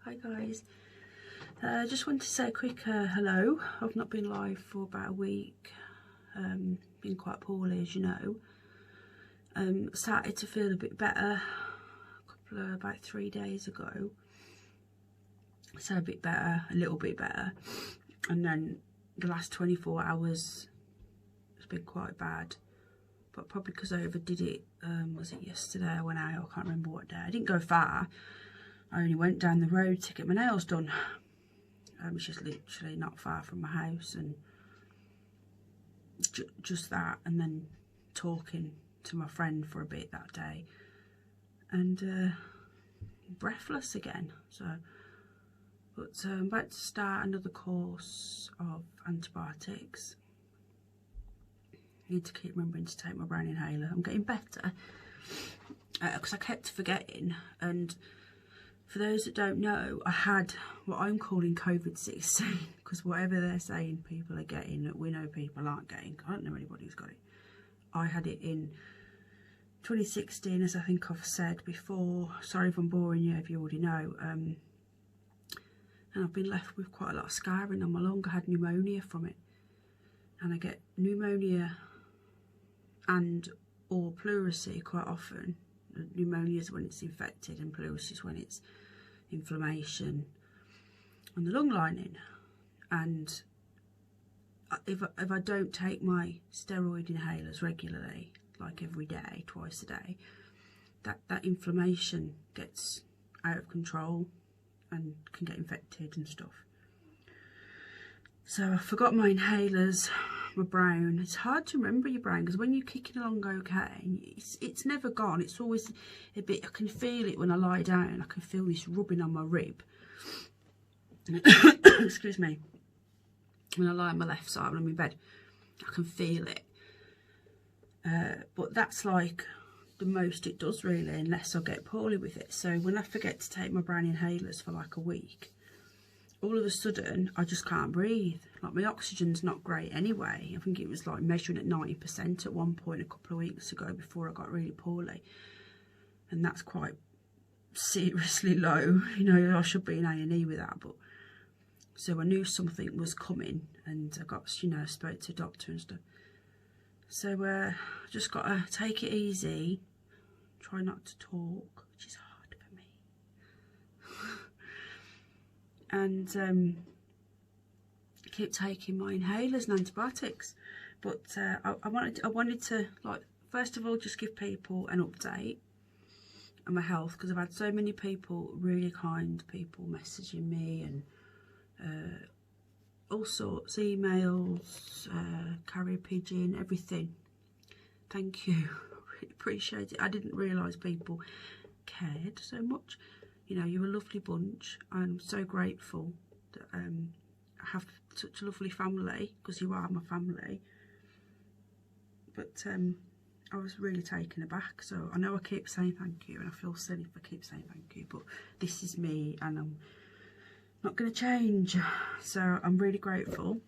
Hi guys, just wanted to say a quick hello. I've not been live for about a week, been quite poorly as you know. Started to feel a bit better about 3 days ago, so a bit better, a little bit better, and then the last 24 hours has been quite bad, but probably because I overdid it. Was it yesterday I went out? I can't remember what day. I didn't go far. I only went down the road to get my nails done. It's just literally not far from my house, and just that, and then talking to my friend for a bit that day, and breathless again. So, but I'm about to start another course of antibiotics. I need to keep remembering to take my brown inhaler. I'm getting better because I kept forgetting. And for those that don't know, I had what I'm calling COVID-16, because whatever they're saying people are getting, that we know people aren't getting. I don't know anybody who's got it. I had it in 2016, as I think I've said before. Sorry if I'm boring you, if you already know. And I've been left with quite a lot of scarring on my lung. I had pneumonia from it. And I get pneumonia and or pleurisy quite often. Pneumonia is when it's infected, and pleurisy is when it's inflammation on the lung lining. And if I don't take my steroid inhalers regularly, like every day, twice a day, that inflammation gets out of control and can get infected and stuff. So I forgot my inhalers, my brown. It's hard to remember your brown, because when you're kicking along okay, it's never gone. It's always a bit, I can feel it when I lie down. I can feel this rubbing on my rib. Excuse me. When I lie on my left side, when I'm in bed, I can feel it. But that's like the most it does really, unless I get poorly with it. So when I forget to take my brown inhalers for like a week, all of a sudden I just can't breathe. Like my oxygen's not great anyway. I think it was like measuring at 90% at one point a couple of weeks ago before I got really poorly, and that's quite seriously low. You know, I should be in A&E with that. But so I knew something was coming, and I got, you know, spoke to a doctor and stuff. So I just got to take it easy, try not to talk, which is hard for me. And keep taking my inhalers and antibiotics. But I wanted to, like, first of all, just give people an update on my health, because I've had so many people, really kind people, messaging me, and all sorts, emails, carrier pigeon, everything. Thank you. I really appreciate it. I didn't realise people cared so much. You know, you're a lovely bunch. I'm so grateful that I have such a lovely family, because you are my family. But I was really taken aback. So I know I keep saying thank you, and I feel silly if I keep saying thank you, but this is me, and I'm not going to change. So I'm really grateful.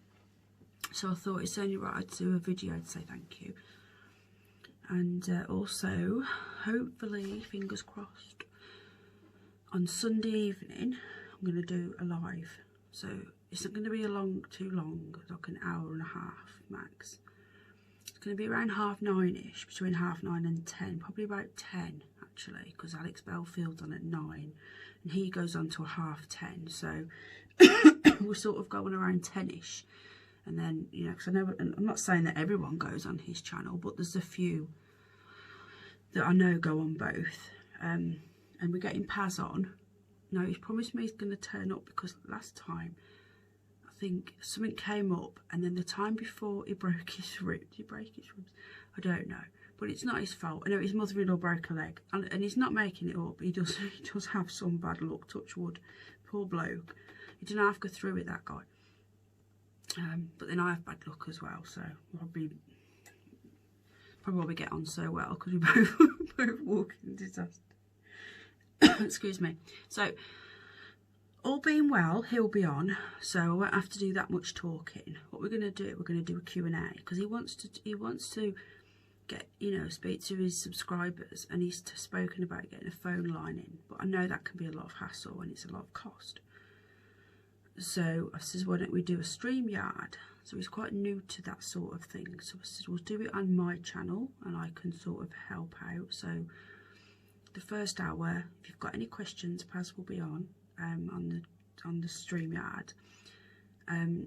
So I thought it's only right to do a video to say thank you. And also, hopefully, fingers crossed, on Sunday evening I'm going to do a live. So it's not going to be too long, like an hour and a half max. It's going to be around 9:30ish, between 9:30 and 10, probably about 10 actually, because Alex Bellfield's on at 9 and he goes on to 10:30. So we're sort of going around 10ish. And then, you know, because I know, and I'm not saying that everyone goes on his channel, but there's a few that I know go on both. And we're getting Paz on. Now, he's promised me he's going to turn up, because last time I think something came up, and then the time before he broke his ribs. Did he break his ribs? I don't know. But it's not his fault. I know his mother-in-law broke a leg, and he's not making it up. He does have some bad luck, touch wood. Poor bloke. He didn't have to go through with that guy. But then I have bad luck as well, so probably why we get on so well, because we both walk in disaster. Excuse me. So all being well, he'll be on, so I won't have to do that much talking. What we're going to do, we're going to do a Q&A, because he wants to get, you know, speak to his subscribers, and he's spoken about getting a phone line in, but I know that can be a lot of hassle and it's a lot of cost. So I says, why don't we do a StreamYard? So he's quite new to that sort of thing. So I said, we'll do it on my channel and I can sort of help out. So the first hour, if you've got any questions, Paz will be on the StreamYard.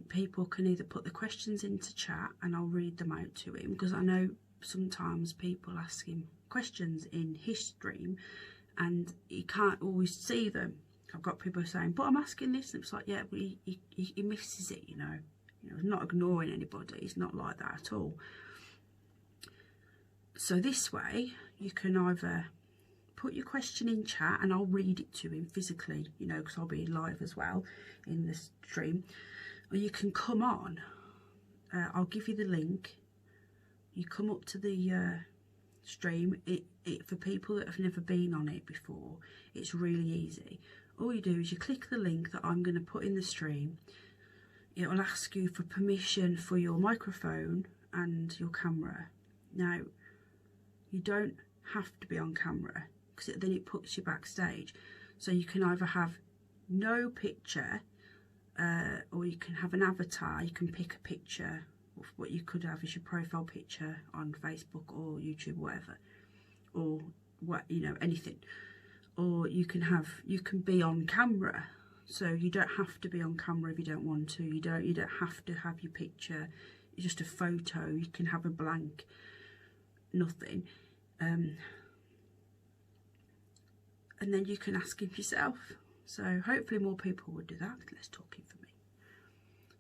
People can either put the questions into chat and I'll read them out to him, because I know sometimes people ask him questions in his stream and he can't always see them. I've got people saying, but I'm asking this, and it's like, yeah, but he misses it, you know. He's not ignoring anybody. He's not like that at all. So this way, you can either put your question in chat and I'll read it to him physically, you know, because I'll be live as well in the stream. Or you can come on. I'll give you the link. You come up to the stream. For people that have never been on it before, it's really easy. All you do is you click the link that I'm going to put in the stream. It will ask you for permission for your microphone and your camera. Now, you don't have to be on camera, because then it puts you backstage. So you can either have no picture, or you can have an avatar. You can pick a picture. What you could have is your profile picture on Facebook or YouTube, whatever, or what, you know, anything. Or you can be on camera, so you don't have to be on camera if you don't want to. You don't have to have your picture. It's just a photo. You can have a blank, nothing, and then you can ask him yourself. So hopefully more people would do that. Less talking for me.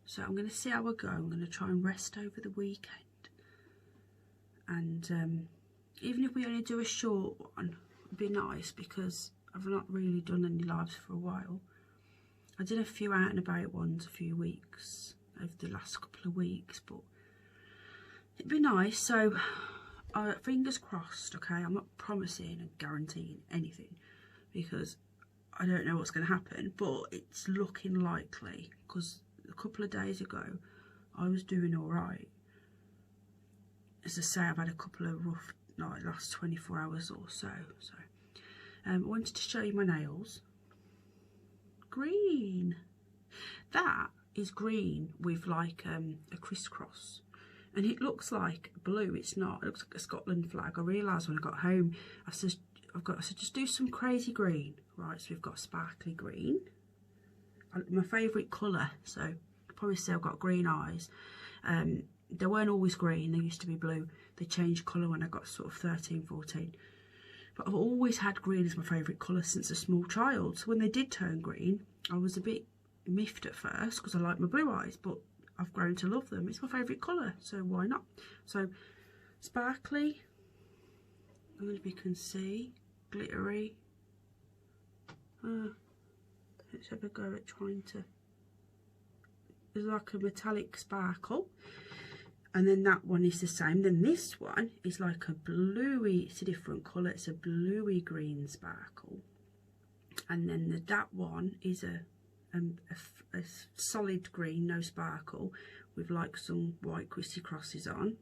So I'm going to see how I go. I'm going to try and rest over the weekend, and even if we only do a short one, it'd be nice, because I've not really done any lives for a while. I did a few out and about ones a few weeks over the last couple of weeks, but it'd be nice. So fingers crossed. Okay, I'm not promising and guaranteeing anything, because I don't know what's going to happen, but it's looking likely, because a couple of days ago I was doing all right. As I say, I've had a couple of rough, like, last 24 hours or so. I wanted to show you my nails. Green. That is green with like a crisscross, and it looks like blue. It's not. It looks like a Scotland flag. I realised when I got home, I said just do some crazy green. Right, so we've got sparkly green, my favourite colour. So you probably see I've got green eyes. They weren't always green. They used to be blue. They changed colour when I got sort of 13, 14. But I've always had green as my favourite colour since a small child. So when they did turn green, I was a bit miffed at first, because I like my blue eyes, but I've grown to love them. It's my favourite colour, so why not? So sparkly, I don't know if you can see, glittery. Let's have a go at trying to, there's like a metallic sparkle. And then that one is the same. Then this one is like a bluey, it's a different colour, it's a bluey green sparkle. And then that one is a solid green, no sparkle, with like some white crissy crosses on.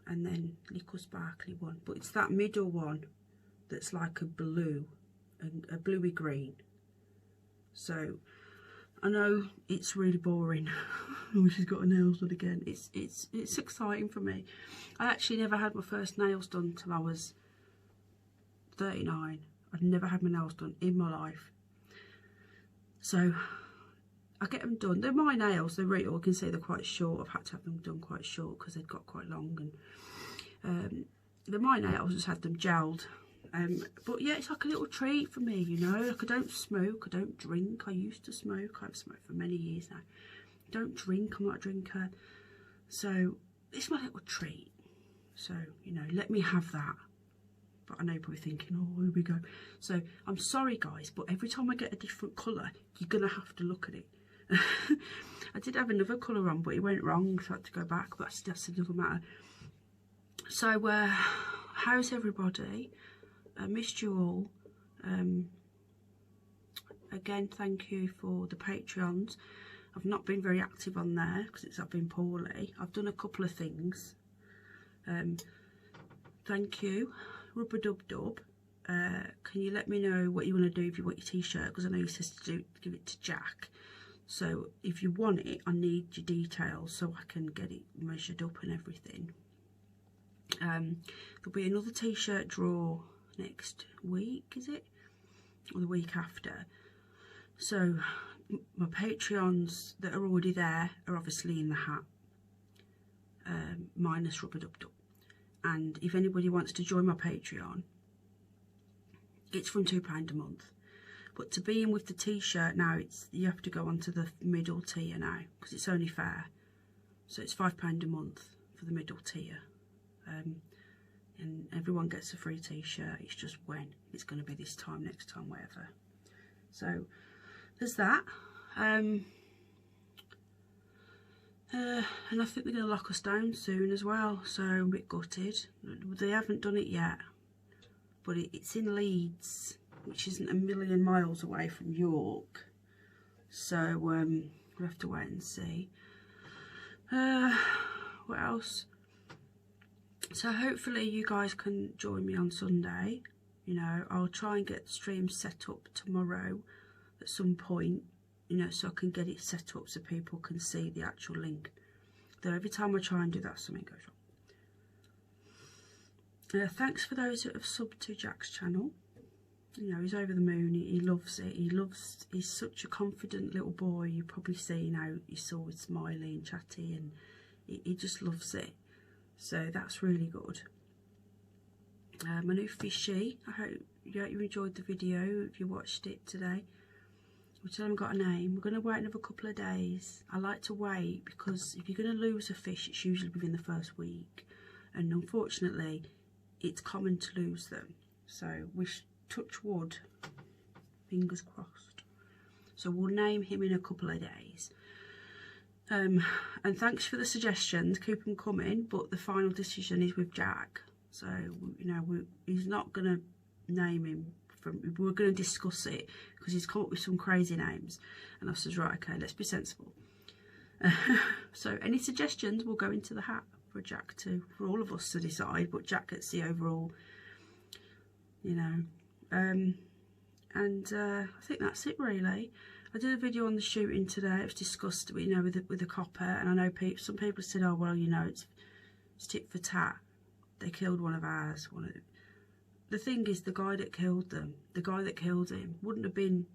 And then little sparkly one. But it's that middle one that's like a blue, a bluey green. So I know it's really boring. Oh, she's got her nails done again. It's exciting for me. I actually never had my first nails done till I was 39. I've never had my nails done in my life. So I get them done. They're my nails. They're really, you can see they're quite short. I've had to have them done quite short because they've got quite long. And they're my nails. I just had them gelled. But yeah, it's like a little treat for me, you know. Like, I don't smoke, I don't drink. I used to smoke. I've smoked for many years now. I don't drink. I'm not a drinker. So it's my little treat. So, you know, let me have that. But I know you're probably thinking, oh, here we go. So I'm sorry, guys, but every time I get a different colour, you're going to have to look at it. I did have another colour on, but it went wrong, so I had to go back. But that's another matter. So how's everybody? I missed you all. Again, thank you for the Patreons. I've not been very active on there because I've been poorly. I've done a couple of things. thank you, rubber dub dub. Can you let me know what you want to do if you want your t-shirt, because I know you said to give it to Jack. So if you want it, I need your details so I can get it measured up and everything. There'll be another t-shirt draw next week, is it? Or the week after. So my Patreons that are already there are obviously in the hat, minus rubber dub dub. And if anybody wants to join my Patreon, it's from £2 a month. But to be in with the t-shirt now, you have to go onto the middle tier now, because it's only fair. So it's £5 a month for the middle tier. And everyone gets a free t-shirt. It's just when it's going to be, this time, next time, whatever. So there's that. And I think they're going to lock us down soon as well, so I'm a bit gutted. They haven't done it yet, but it's in Leeds, which isn't a million miles away from York, so we'll have to wait and see. What else? So hopefully you guys can join me on Sunday. You know, I'll try and get the stream set up tomorrow at some point, you know, so I can get it set up so people can see the actual link. Though every time I try and do that, something goes wrong. Thanks for those that have subbed to Jack's channel. You know, he's over the moon. He loves it. He's such a confident little boy. You've probably seen how he's always smiley and chatty, and he just loves it. So that's really good. My new fishy. I hope you enjoyed the video if you watched it today. We still haven't got a name. We're going to wait another couple of days. I like to wait because if you're going to lose a fish, it's usually within the first week. And unfortunately, it's common to lose them. So touch wood, fingers crossed. So we'll name him in a couple of days. And thanks for the suggestions. Keep them coming. But the final decision is with Jack. So, you know, he's not going to name him. We're going to discuss it because he's come up with some crazy names, and I says, right, okay, let's be sensible. So any suggestions will go into the hat for Jack for all of us to decide, but Jack gets the overall, you know. I think that's it really. I did a video on the shooting today. It was discussed, you know, with the copper, and I know some people said, oh well, you know, it's tit for tat. They killed one of ours. The thing is, the guy that killed him, wouldn't have been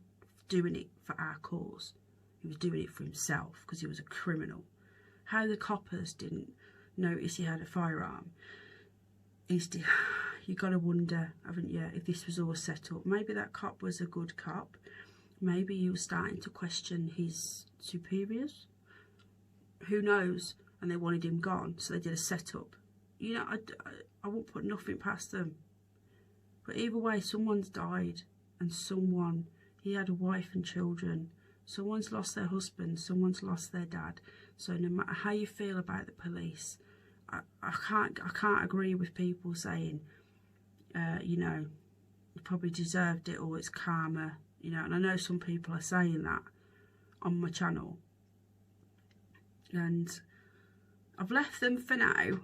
doing it for our cause. He was doing it for himself because he was a criminal. How the coppers didn't notice he had a firearm, you got to wonder, haven't you, if this was all set up. Maybe that cop was a good cop. Maybe he was starting to question his superiors. Who knows? And they wanted him gone, so they did a setup. You know, I won't put nothing past them. But either way, someone's died, and he had a wife and children. Someone's lost their husband, someone's lost their dad. So no matter how you feel about the police, I can't agree with people saying, you know, you probably deserved it or it's karma, you know. And I know some people are saying that on my channel, and I've left them for now.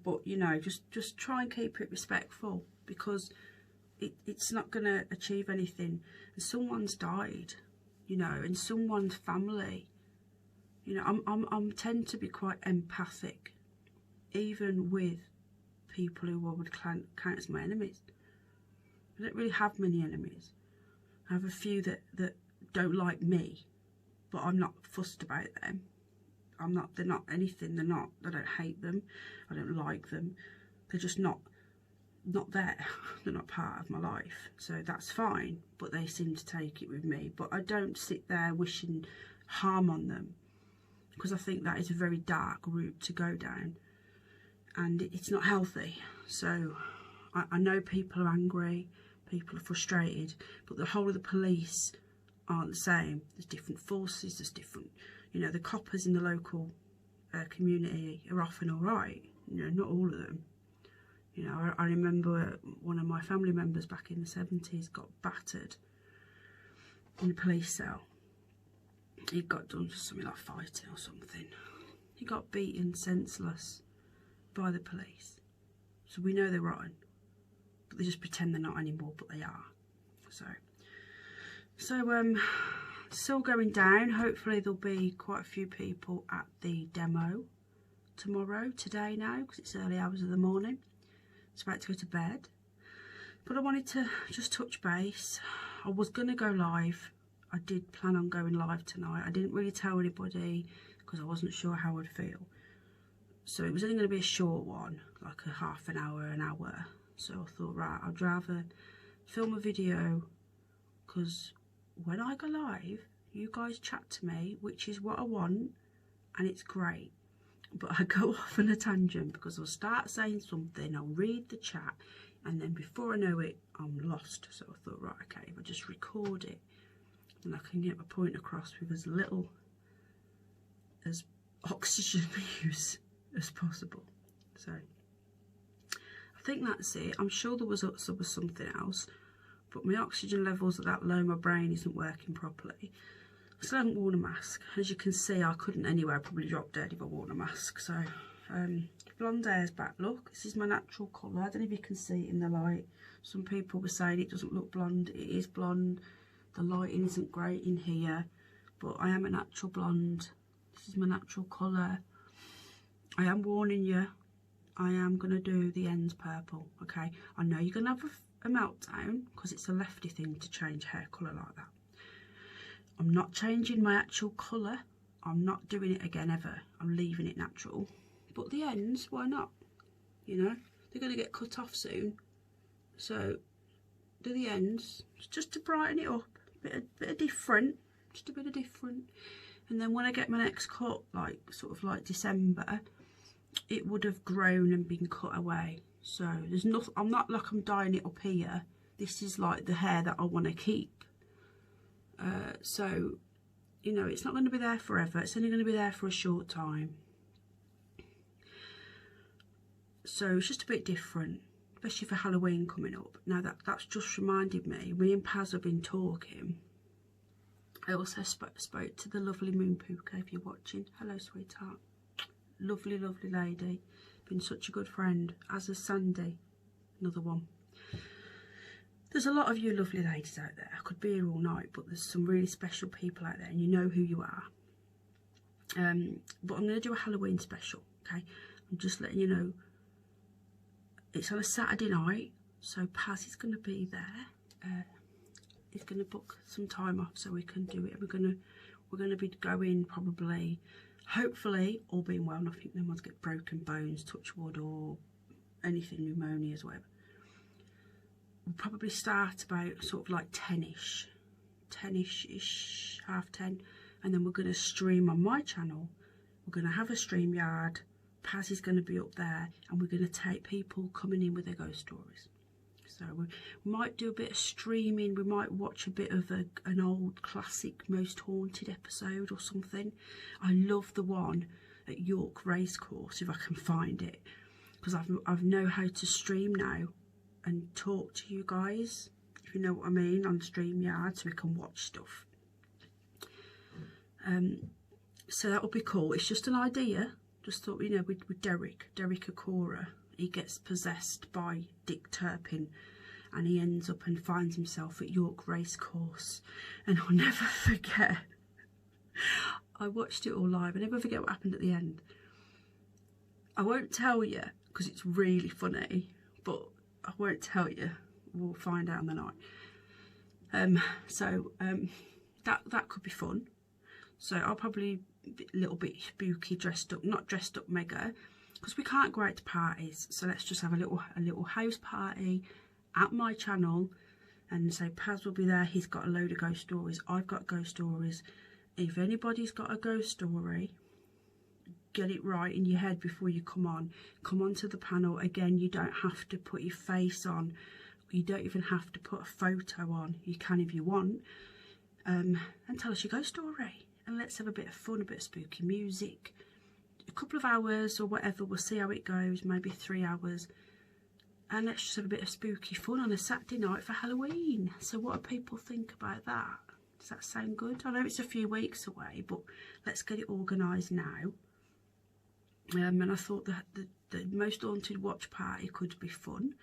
But you know, just try and keep it respectful, because it's not going to achieve anything. And someone's died, you know, and someone's family. You know, I'm tend to be quite empathic, even with people who I would count as my enemies. I don't really have many enemies. I have a few that don't like me, but I'm not fussed about them. They're not anything. I don't hate them. I don't like them. They're just not there. They're not part of my life. So that's fine. But they seem to take it with me. But I don't sit there wishing harm on them, because I think that is a very dark route to go down, and it's not healthy. So I know people are angry, people are frustrated, but the whole of the police aren't the same. There's different forces, there's different, you know, the coppers in the local community are often all right, you know, not all of them. You know, I remember one of my family members back in the 70s got battered in a police cell. He got done for something like fighting or something. He got beaten senseless by the police. So we know they're on, but they just pretend they're not anymore, but they are. So still going down. Hopefully there'll be quite a few people at the demo today now, because it's early hours of the morning. It's about to go to bed. But I wanted to just touch base. I was going to go live. I did plan on going live tonight. I didn't really tell anybody because I wasn't sure how I'd feel. So it was only going to be a short one, like a half an hour, an hour. So I thought, right, I'd rather film a video, because when I go live, you guys chat to me, which is what I want, and it's great. But I go off on a tangent because I'll start saying something, I'll read the chat, and then before I know it, I'm lost. So I thought, right, okay, if I just record it, and I can get my point across with as little as oxygen use as possible. So I think that's it. I'm sure there was something else, but my oxygen levels are that low, my brain isn't working properly. I still haven't worn a mask. As you can see, I couldn't anyway. I'd probably drop dead if I wore a mask. So blonde hair's back. Look, this is my natural colour. I don't know if you can see it in the light. Some people were saying it doesn't look blonde. It is blonde. The lighting isn't great in here, but I am a natural blonde. This is my natural colour. I am warning you, I am going to do the ends purple, okay? I know you're going to have a meltdown because it's a lefty thing to change hair colour like that. I'm not changing my actual colour. I'm not doing it again ever. I'm leaving it natural. But the ends, why not? You know, they're going to get cut off soon. So do the ends just to brighten it up. Bit of different. Just a bit of different. And then when I get my next cut, like sort of like December, it would have grown and been cut away. So there's nothing, I'm not like I'm dyeing it up here. This is like the hair that I want to keep. So, you know, it's not going to be there forever. It's only going to be there for a short time. So it's just a bit different, especially for Halloween coming up. Now that's just reminded me and Paz have been talking. I also spoke to the lovely Moon Puka, if you're watching. Hello, sweetheart. Lovely, lovely lady. Been such a good friend. As is Sandy, another one. There's a lot of you lovely ladies out there. I could be here all night, but there's some really special people out there, and you know who you are. But I'm going to do a Halloween special, okay? I'm just letting you know. It's on a Saturday night, so Paz is going to be there. He's going to book some time off so we can do it. We're going to be going probably, hopefully, all being well, nothing, no one's get broken bones, touch wood, or anything, pneumonias, whatever. We'll probably start about sort of like 10ish, 10ish, half 10, and then we're going to stream on my channel. We're going to have a StreamYard. Paz is going to be up there, and we're going to take people coming in with their ghost stories. So we might do a bit of streaming. We might watch a bit of an old classic Most Haunted episode or something. I love the one at York Racecourse, if I can find it, because I've know how to stream now and talk to you guys, if you know what I mean, on StreamYard, so we can watch stuff. So that would be cool. It's just an idea. Just thought, you know, with Derek Akora, he gets possessed by Dick Turpin, and he ends up and finds himself at York Racecourse. And I'll never forget, I watched it all live. I never forget what happened at the end. I won't tell you because it's really funny, but I won't tell you. We'll find out on the night. That could be fun. So I'll probably be a little bit spooky, dressed up, not dressed up mega, because we can't go out to parties. So let's just have a little house party at my channel, and so Paz will be there. He's got a load of ghost stories. I've got ghost stories. If anybody's got a ghost story, get it right in your head before you come onto the panel. Again, you don't have to put your face on. You don't even have to put a photo on. You can if you want. And tell us your ghost story. And let's have a bit of fun, a bit of spooky music. A couple of hours or whatever, we'll see how it goes, maybe 3 hours. And let's just have a bit of spooky fun on a Saturday night for Halloween. So what do people think about that? Does that sound good? I know it's a few weeks away, but let's get it organised now. And I thought that the Most Haunted watch party could be fun.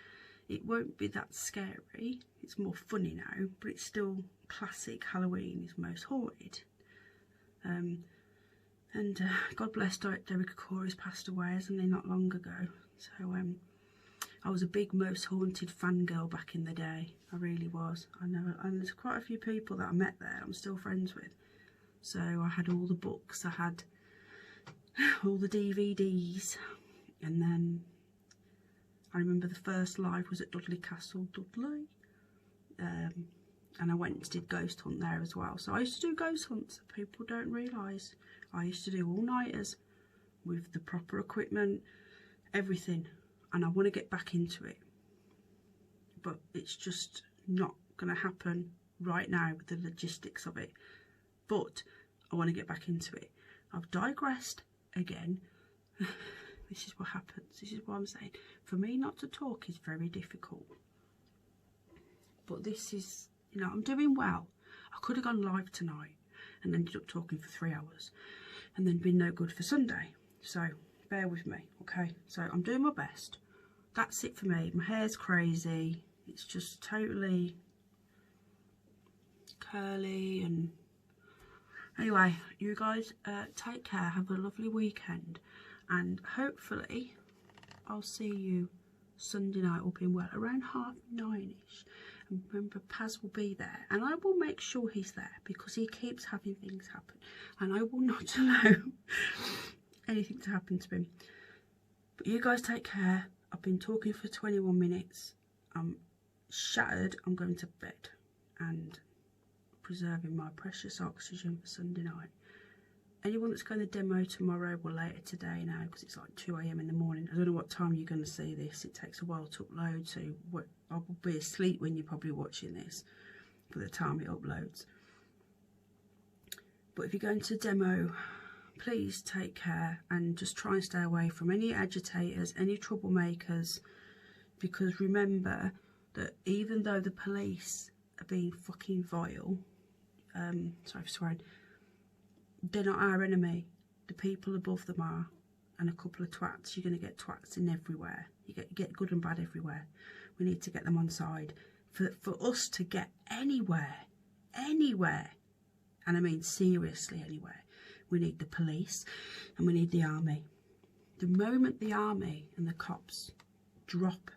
It won't be that scary, it's more funny now, but it's still classic Halloween is Most Haunted. And God bless Derek Corey's passed away, hasn't he, not long ago. So I was a big Most Haunted fangirl back in the day. I really was. I know, and there's quite a few people that I met there I'm still friends with. So I had all the books, I had all the DVDs, and then I remember the first live was at Dudley Castle, Dudley. And I went and did ghost hunt there as well. So I used to do ghost hunts that people don't realise. I used to do all-nighters with the proper equipment, everything. And I want to get back into it. But it's just not going to happen right now with the logistics of it. But I want to get back into it. I've digressed again. This is what happens. This is what I'm saying. For me not to talk is very difficult. But this is, you know, I'm doing well. I could have gone live tonight and ended up talking for 3 hours and then been no good for Sunday. So bear with me, okay? So I'm doing my best. That's it for me. My hair's crazy. It's just totally curly. And anyway, you guys take care. Have a lovely weekend. And hopefully I'll see you Sunday night up in well around 9:30ish. And remember, Paz will be there, and I will make sure he's there because he keeps having things happen, and I will not allow anything to happen to him. But you guys take care. I've been talking for 21 minutes. I'm shattered. I'm going to bed and preserving my precious oxygen for Sunday night. Anyone that's going to demo tomorrow or later today now, because it's like 2 AM in the morning. I don't know what time you're going to see this. It takes a while to upload, so I will be asleep when you're probably watching this for the time it uploads. But if you're going to demo, please take care and just try and stay away from any agitators, any troublemakers, because remember that even though the police are being fucking vile, sorry for swearing, they're not our enemy. The people above them are, and a couple of twats. You're going to get twats in everywhere. You get good and bad everywhere. We need to get them on side. For us to get anywhere, and I mean seriously anywhere, we need the police and we need the army. The moment the army and the cops drop,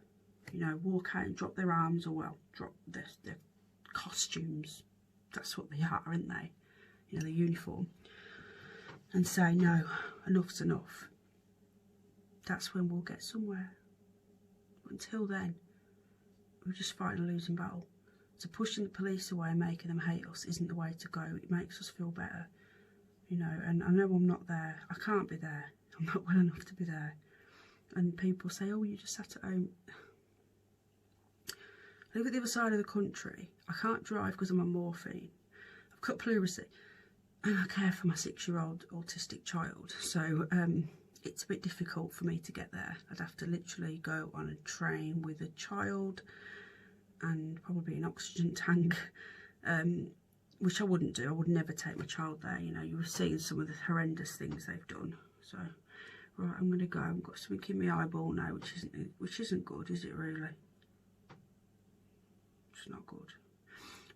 you know, walk out and drop their arms, or well, drop their costumes, that's what they are, aren't they? You know, the uniform, and say no, enough's enough, that's when we'll get somewhere. Until then, we're just fighting a losing battle. So pushing the police away and making them hate us isn't the way to go. It makes us feel better, you know. And I know I'm not there. I can't be there. I'm not well enough to be there. And people say, oh, you just sat at home. I live at the other side of the country. I can't drive because I'm on morphine. I've got pleurisy. And I care for my 6-year-old autistic child, so it's a bit difficult for me to get there. I'd have to literally go on a train with a child and probably an oxygen tank, which I wouldn't do. I would never take my child there. You know, you were seeing some of the horrendous things they've done. So, right, I'm going to go. I've got something in my eyeball now, which isn't good, is it really? It's not good.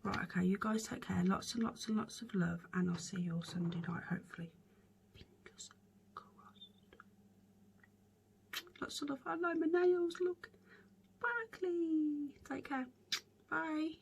Right, okay, you guys take care. Lots and lots and lots of love, and I'll see you all Sunday night, hopefully. Fingers crossed. Lots of love. I like my nails, look. Sparkly. Take care. Bye.